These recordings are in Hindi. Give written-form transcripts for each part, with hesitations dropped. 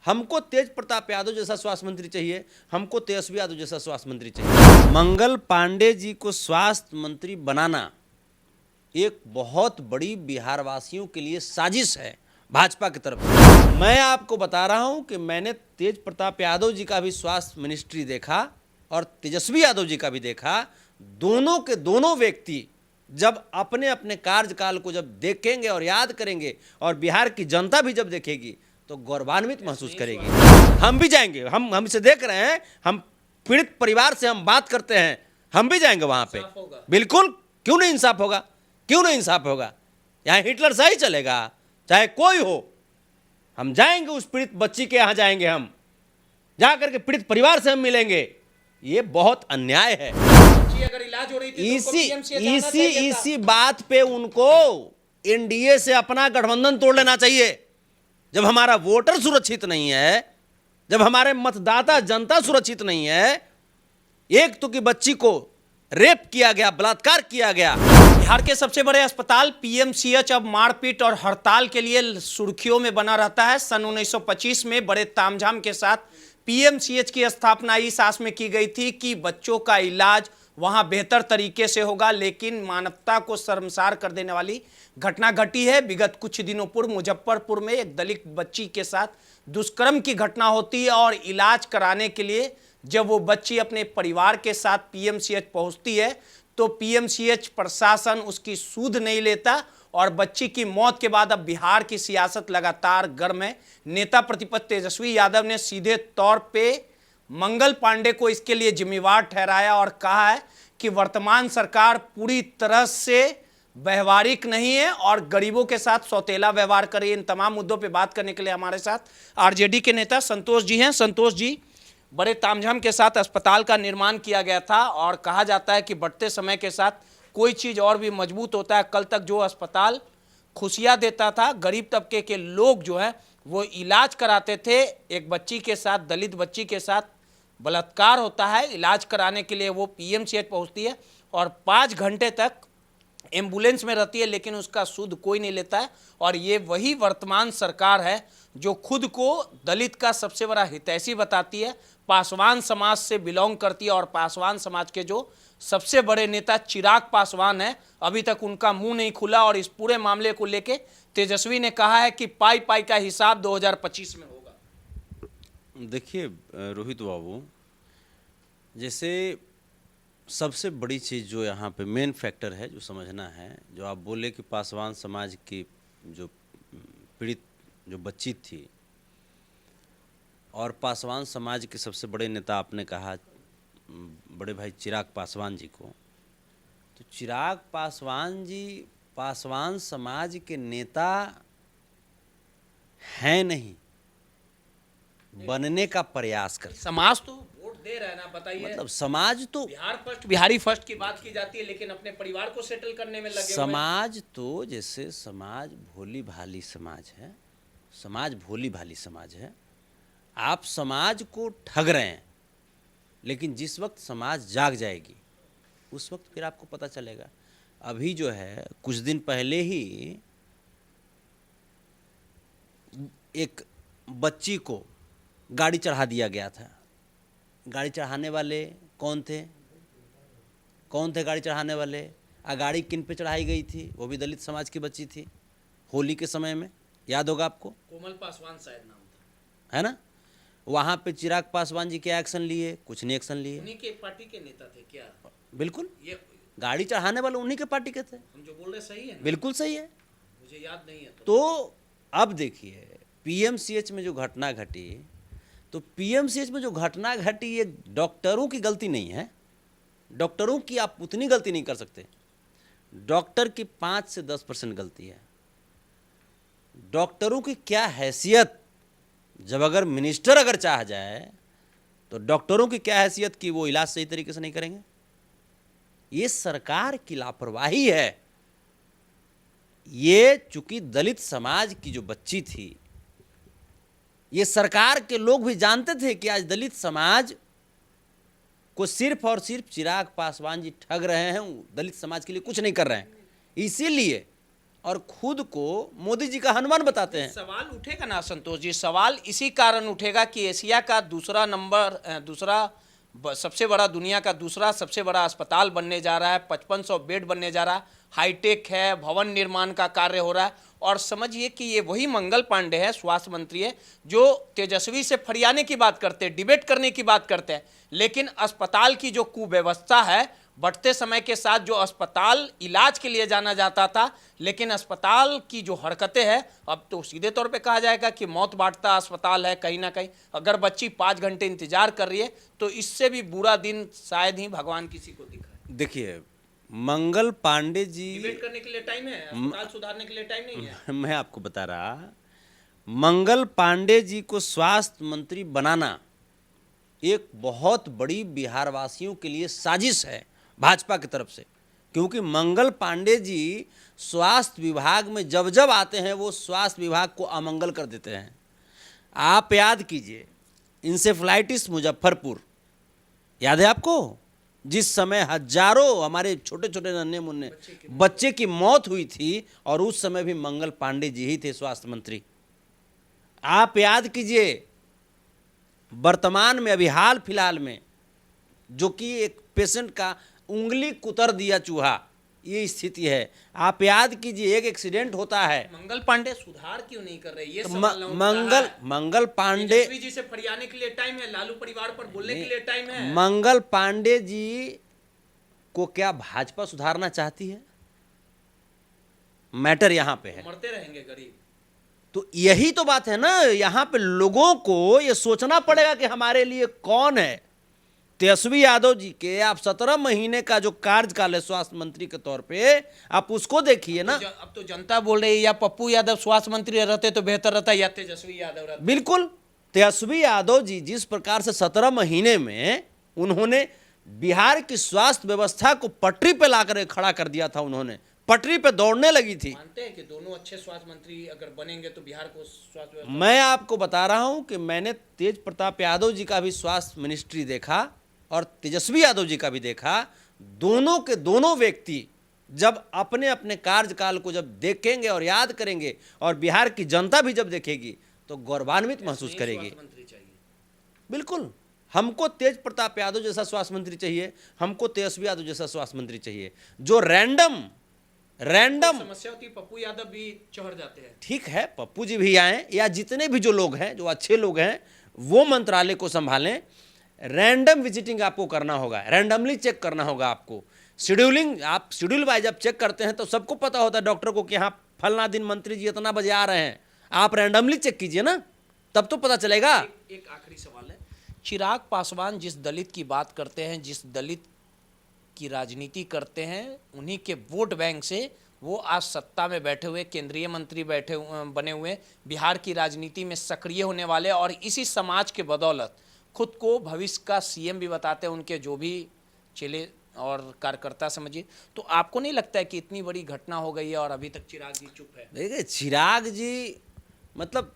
हमको तेज प्रताप यादव जैसा स्वास्थ्य मंत्री चाहिए, हमको तेजस्वी यादव जैसा स्वास्थ्य मंत्री चाहिए। मंगल पांडे जी को स्वास्थ्य मंत्री बनाना एक बहुत बड़ी बिहार वासियों के लिए साजिश है भाजपा की तरफ से। मैं आपको बता रहा हूं कि मैंने तेज प्रताप यादव जी का भी स्वास्थ्य मिनिस्ट्री देखा और तेजस्वी यादव जी का भी देखा। दोनों के दोनों व्यक्ति जब अपने अपने कार्यकाल को जब देखेंगे और याद करेंगे और बिहार की जनता भी जब देखेगी तो गौरवान्वित महसूस करेगी। हम भी जाएंगे, हम इसे देख रहे हैं, हम पीड़ित परिवार से हम बात करते हैं, हम भी जाएंगे वहां पे। बिल्कुल, क्यों नहीं इंसाफ होगा, क्यों नहीं इंसाफ होगा। यहाँ हिटलर सही चलेगा, चाहे कोई हो। हम जाएंगे उस पीड़ित बच्ची के यहाँ, जाएंगे हम, जा करके पीड़ित परिवार से हम मिलेंगे। ये बहुत अन्याय है। अगर इलाज हो रही थी इसी बात पे उनको एनडीए से अपना गठबंधन तोड़ लेना चाहिए। जब हमारा वोटर सुरक्षित नहीं है, जब हमारे मतदाता जनता सुरक्षित नहीं है, एक तो की बच्ची को रेप किया गया, बलात्कार किया गया। बिहार के सबसे बड़े अस्पताल पीएमसीएच अब मारपीट और हड़ताल के लिए सुर्खियों में बना रहता है। सन 1925 में बड़े तामझाम के साथ पीएमसीएच की स्थापना इस आस में की गई थी कि बच्चों का इलाज वहां बेहतर तरीके से होगा, लेकिन मानवता को शर्मसार कर देने वाली घटना घटी है। विगत कुछ दिनों पूर्व मुजफ्फरपुर में एक दलित बच्ची के साथ दुष्कर्म की घटना होती है और इलाज कराने के लिए जब वो बच्ची अपने परिवार के साथ पीएमसीएच पहुंचती है तो पीएमसीएच प्रशासन उसकी सुध नहीं लेता और बच्ची की मौत के बाद अब बिहार की सियासत लगातार गर्म है। नेता प्रतिपक्ष तेजस्वी यादव ने सीधे तौर पे मंगल पांडे को इसके लिए जिम्मेवार ठहराया और कहा है कि वर्तमान सरकार पूरी तरह से व्यवहारिक नहीं है और गरीबों के साथ सौतेला व्यवहार करे। इन तमाम मुद्दों पे बात करने के लिए हमारे साथ आरजेडी के नेता संतोष जी हैं। संतोष जी, बड़े तामझाम के साथ अस्पताल का निर्माण किया गया था और कहा जाता है कि बढ़ते समय के साथ कोई चीज़ और भी मजबूत होता है। कल तक जो अस्पताल खुशियाँ देता था, गरीब तबके के लोग जो है वो इलाज कराते थे। एक बच्ची के साथ, दलित बच्ची के साथ बलात्कार होता है, इलाज कराने के लिए वो पीएमसीएच पहुंचती है और 5 घंटे तक एम्बुलेंस में रहती है, लेकिन उसका सुध कोई नहीं लेता है। और ये वही वर्तमान सरकार है जो खुद को दलित का सबसे बड़ा हितैषी बताती है, पासवान समाज से बिलोंग करती है और पासवान समाज के जो सबसे बड़े नेता चिराग पासवान है, अभी तक उनका मुंह नहीं खुला और इस पूरे मामले को लेके तेजस्वी ने कहा है कि पाई पाई का हिसाब 2025 में होगा। देखिए रोहित बाबू, जैसे सबसे बड़ी चीज़ जो यहाँ पे मेन फैक्टर है जो समझना है, जो आप बोले कि पासवान समाज की जो पीड़ित जो बच्ची थी और पासवान समाज के सबसे बड़े नेता आपने कहा बड़े भाई चिराग पासवान जी को, तो चिराग पासवान जी पासवान समाज के नेता हैं नहीं, बनने का प्रयास कर। समाज तो वोट दे रहा है ना, बताइए। मतलब समाज तो बिहार फर्स्ट, बिहारी फर्स्ट की बात की जाती है, लेकिन अपने परिवार को सेटल करने में लगे समाज तो जैसे समाज भोली भाली समाज है, समाज भोली भाली समाज है। आप समाज को ठग रहे हैं, लेकिन जिस वक्त समाज जाग जाएगी उस वक्त फिर आपको पता चलेगा। अभी जो है कुछ दिन पहले ही एक बच्ची को गाड़ी चढ़ा दिया गया था। गाड़ी चढ़ाने वाले कौन थे? कौन थे गाड़ी चढ़ाने वाले? गाड़ी किन पे चढ़ाई गई थी? वो भी दलित समाज की बच्ची थी। होली के समय में, याद होगा आपको, कोमल पासवान शायद नाम था, है ना। वहाँ पे चिराग पासवान जी क्या एक्शन लिए? कुछ नहीं एक्शन लिए। उन्हीं के पार्टी के नेता थे क्या? बिल्कुल, ये गाड़ी चढ़ाने वाले उन्हीं के पार्टी के थे। हम जो बोल रहे सही है ना? बिल्कुल सही है। मुझे याद नहीं है तो अब देखिए पीएमसीएच में जो घटना घटी, तो पीएमसीएच में जो घटना घटी ये डॉक्टरों की गलती नहीं है। डॉक्टरों की आप उतनी गलती नहीं कर सकते। डॉक्टर की 5 से 10% गलती है। डॉक्टरों की क्या हैसियत, जब अगर मिनिस्टर अगर चाह जाए तो डॉक्टरों की क्या हैसियत कि वो इलाज सही तरीके से नहीं करेंगे। ये सरकार की लापरवाही है। ये चूंकि दलित समाज की जो बच्ची थी, ये सरकार के लोग भी जानते थे कि आज दलित समाज को सिर्फ और सिर्फ चिराग पासवान जी ठग रहे हैं, दलित समाज के लिए कुछ नहीं कर रहे हैं। इसीलिए और खुद को मोदी जी का हनुमान बताते हैं। सवाल उठेगा ना संतोष जी, सवाल इसी कारण उठेगा कि एशिया का सबसे बड़ा, दुनिया का दूसरा सबसे बड़ा अस्पताल बनने जा रहा है, 5500 बेड बनने जा रहा है, हाईटेक है, भवन निर्माण का कार्य हो रहा है। और समझिए कि ये वही मंगल पांडे है, स्वास्थ्य मंत्री है, जो तेजस्वी से फरियाने की बात करते हैं, डिबेट करने की बात करते हैं, लेकिन अस्पताल की जो कुव्यवस्था है, बढ़ते समय के साथ जो अस्पताल इलाज के लिए जाना जाता था, लेकिन अस्पताल की जो हरकतें हैं, अब तो सीधे तौर पे कहा जाएगा कि मौत बांटता अस्पताल है कहीं ना कहीं। अगर बच्ची 5 घंटे इंतजार कर रही है तो इससे भी बुरा दिन शायद ही भगवान किसी को दिखाए। देखिए, मंगल पांडे जी, डिबेट करने के लिए टाइम है, अस्पताल सुधारने के लिए टाइम नहीं है। मैं आपको बता रहा, मंगल पांडे जी को स्वास्थ्य मंत्री बनाना एक बहुत बड़ी बिहार वासियों के लिए साजिश है भाजपा की तरफ से, क्योंकि मंगल पांडे जी स्वास्थ्य विभाग में जब जब आते हैं वो स्वास्थ्य विभाग को अमंगल कर देते हैं। आप याद कीजिए, इंसेफ्लाइटिस मुजफ्फरपुर, याद है आपको? जिस समय हजारों हमारे छोटे छोटे नन्हे मुन्ने बच्चे की मौत हुई थी, और उस समय भी मंगल पांडे जी ही थे स्वास्थ्य मंत्री। आप याद कीजिए, वर्तमान में अभी हाल फिलहाल में जो कि एक पेशेंट का उंगली कुतर दिया चूहा, ये स्थिति है। आप याद कीजिए, एक एक्सीडेंट होता है। मंगल पांडे सुधार क्यों नहीं कर रहे, ये तो सवाल उठता है। मंगल पांडे, तेजस्वी जी से फरियाने के लिए टाइम है, लालू परिवार पर बोलने के लिए टाइम है। मंगल पांडे जी को क्या भाजपा सुधारना चाहती है? मैटर यहां पे है। मरते रहेंगे गरीब। तो यही तो बात है ना, यहां पे लोगों को ये सोचना पड़ेगा कि हमारे लिए कौन है। तेजस्वी यादव जी के आप 17 महीने का जो कार्यकाल है स्वास्थ्य मंत्री के तौर पे, आप उसको देखिए ना। अब तो जनता बोल रही है या पप्पू यादव स्वास्थ्य मंत्री रहते तो बेहतर रहता, या तेजस्वी यादव रहते। बिल्कुल, तेजस्वी यादव जी जिस प्रकार से 17 महीने में उन्होंने बिहार की स्वास्थ्य व्यवस्था को पटरी पे लाकर खड़ा कर दिया था, उन्होंने पटरी पे दौड़ने लगी थी। मानते हैं कि दोनों अच्छे स्वास्थ्य मंत्री अगर बनेंगे तो बिहार को स्वास्थ्य मैं आपको बता रहा हूं कि मैंने तेज प्रताप यादव जी का भी स्वास्थ्य मिनिस्ट्री देखा और तेजस्वी यादव जी का भी देखा। दोनों के दोनों व्यक्ति जब अपने अपने कार्यकाल को जब देखेंगे और याद करेंगे, और बिहार की जनता भी जब देखेगी, तो गौरवान्वित महसूस करेगी। बिल्कुल, हमको तेज प्रताप यादव जैसा स्वास्थ्य मंत्री चाहिए, हमको तेजस्वी यादव जैसा स्वास्थ्य मंत्री चाहिए, जो रैंडम समस्या होती, पप्पू यादव भी चढ़ जाते हैं। ठीक है, पप्पू जी भी आए, या जितने भी जो लोग हैं, जो अच्छे लोग हैं, वो मंत्रालय को संभालें। रैंडम विजिटिंग आपको करना होगा, रैंडमली चेक करना होगा आपको। शेड्यूलिंग, आप शेड्यूल वाइज जब चेक करते हैं तो सबको पता होता है डॉक्टर को कि हाँ फलना दिन मंत्री जी इतना बजे आ रहे हैं। आप रैंडमली चेक कीजिए ना, तब तो पता चलेगा। एक आखिरी सवाल है, चिराग पासवान जिस दलित की बात करते हैं, जिस दलित की राजनीति करते हैं, उन्हीं के वोट बैंक से वो आज सत्ता में बैठे हुए केंद्रीय मंत्री बने हुए, बिहार की राजनीति में सक्रिय होने वाले, और इसी समाज के बदौलत खुद को भविष्य का सीएम भी बताते हैं, उनके जो भी चेले और कार्यकर्ता समझिए। तो आपको नहीं लगता है कि इतनी बड़ी घटना हो गई है और अभी तक चिराग जी चुप है? देखिए, चिराग जी मतलब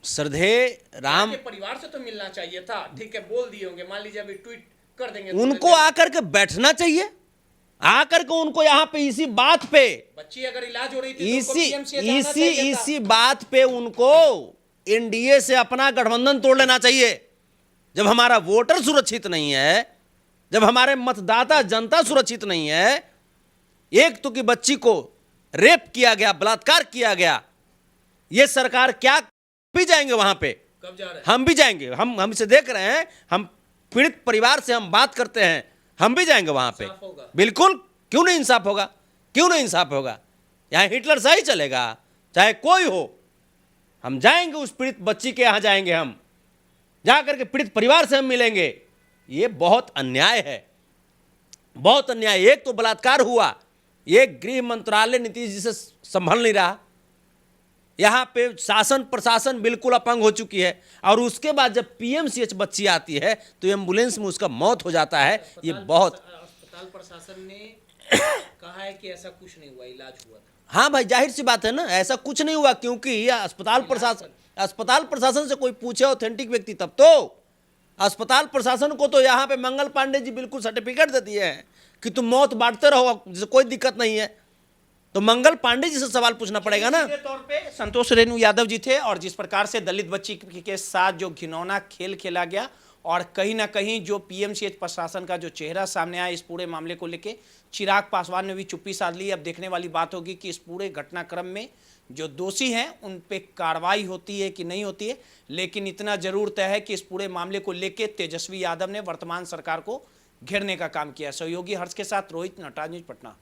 श्रद्धेय राम के परिवार से तो मिलना चाहिए था। ठीक है, बोल दिए होंगे, मान लीजिए अभी ट्वीट कर देंगे, उनको आकर के बैठना चाहिए, आकर के उनको यहाँ पे इसी बात पे, बच्ची अगर इलाज हो रही थी तो इसी बात पे उनको एनडीए से अपना गठबंधन तोड़ लेना चाहिए। जब हमारा वोटर सुरक्षित नहीं है, जब हमारे मतदाता जनता सुरक्षित नहीं है, एक तो की बच्ची को रेप किया गया, बलात्कार किया गया, ये सरकार क्या भी जाएंगे वहां पे? कब जा रहे हैं? हम भी जाएंगे, हम इसे देख रहे हैं, हम पीड़ित परिवार से हम बात करते हैं, हम भी जाएंगे वहां पे। बिल्कुल, क्यों नहीं इंसाफ होगा, क्यों नहीं इंसाफ होगा? यहां हिटलर शाही चलेगा, चाहे कोई हो। हम जाएंगे, उस पीड़ित बच्ची के यहां जाएंगे, हम जाकर के पीड़ित परिवार से हम मिलेंगे। ये बहुत अन्याय है, बहुत अन्याय। एक तो बलात्कार हुआ, ये गृह मंत्रालय नीतीश जी से संभल नहीं रहा, यहाँ पे शासन प्रशासन बिल्कुल अपंग हो चुकी है, और उसके बाद जब पीएमसीएच बच्ची आती है तो एम्बुलेंस में उसका मौत हो जाता है। ये बहुत, अस्पताल प्रशासन ने कहा है कि ऐसा कुछ नहीं हुआ, इलाज हुआ था। हाँ भाई, जाहिर सी बात है ना, ऐसा कुछ नहीं हुआ, क्योंकि अस्पताल प्रशासन से कोई पूछे ऑथेंटिक व्यक्ति, तब तो अस्पताल प्रशासन को तो यहाँ पे मंगल पांडे जी बिल्कुल सर्टिफिकेट दे दिए हैं कि तुम मौत बांटते रहो, जिसे कोई दिक्कत नहीं है। तो मंगल पांडे जी से सवाल पूछना पड़ेगा ना। सीधे तौर पे संतोष रेणु यादव जी थे, और जिस प्रकार से दलित बच्ची के साथ जो घिनौना खेल खेला गया, और कहीं ना कहीं जो पीएमसीएच प्रशासन का जो चेहरा सामने आया इस पूरे मामले को लेके, चिराग पासवान ने भी चुप्पी साध ली। अब देखने वाली बात होगी कि इस पूरे घटनाक्रम में जो दोषी हैं उन पे कार्रवाई होती है कि नहीं होती है। लेकिन इतना जरूर तय है कि इस पूरे मामले को लेके तेजस्वी यादव ने वर्तमान सरकार को घेरने का काम किया। सहयोगी हर्ष के साथ रोहित, नटराज न्यूज़, पटना।